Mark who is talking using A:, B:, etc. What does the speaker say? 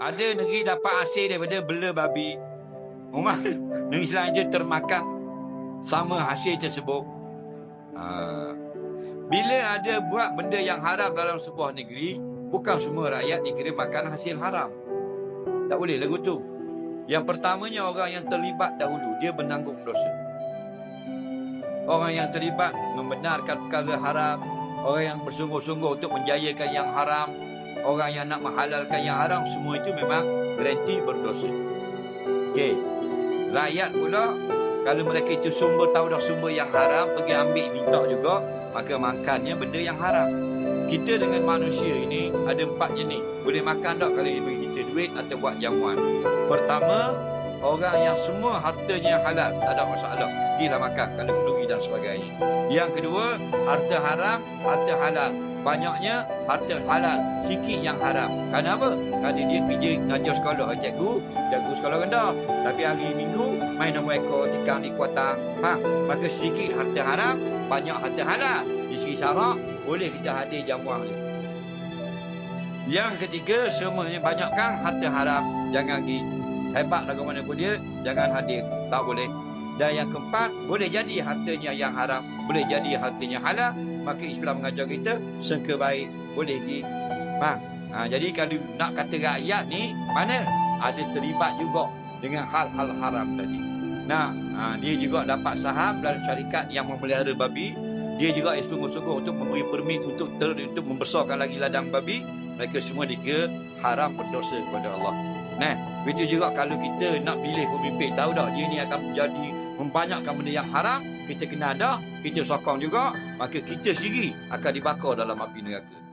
A: Ada negeri dapat hasil daripada bela babi. Rumah negeri Selanjutnya termakan sama hasil tersebut. Bila ada buat benda yang haram dalam sebuah negeri, bukan semua rakyat dikira makan hasil haram. Tak boleh lagu tu. Yang pertamanya, orang yang terlibat dahulu, dia menanggung dosa. Orang yang terlibat membenarkan perkara haram, orang yang bersungguh-sungguh untuk menjayakan yang haram, orang yang nak menghalalkan yang haram, semua itu memang garanti berdosa. Okey. Rakyat pula, kalau mereka itu tahu dah sumber yang haram, pergi ambil minta juga, maka makannya benda yang haram. Kita dengan manusia ini ada 4 jenis. Boleh makan tak kalau dia bagi kita duit atau buat jamuan. Pertama, orang yang semua hartanya halal, tak ada masalah, dia makan kalau pergi dan sebagainya. Yang kedua, harta haram, harta halal. Banyaknya harta halal, sikit yang haram. Kenapa? Kerana dia kerja ngajar sekolah cikgu, jaga sekolah rendah. Tapi hari Minggu main nombor ekor, tikang di kuatang. Maka sedikit harta haram, banyak harta halal. Di segi syarak, boleh kita hadir jamuan ni. Yang ketiga, semuanya banyakkan harta haram. Jangan pergi hebat lagu mana pun dia, jangan hadir. Tak boleh. Dan yang keempat, boleh jadi hartanya yang haram, boleh jadi hartanya halal. Maka Islam mengajar kita sangka baik, boleh pergi. Jadi kalau nak kata rakyat ni, mana ada terlibat juga dengan hal-hal haram tadi. Dia juga dapat saham dalam syarikat yang memelihara babi. Dia juga sungguh-sungguh untuk memberi permit untuk membesarkan lagi ladang babi. Mereka semua dikira haram, berdosa kepada Allah. Begitu juga kalau kita nak pilih pemimpin, tahu dah dia ni akan menjadi membanyakkan benda yang haram, kita kena ada, kita sokong juga, maka kita sendiri akan dibakar dalam api neraka.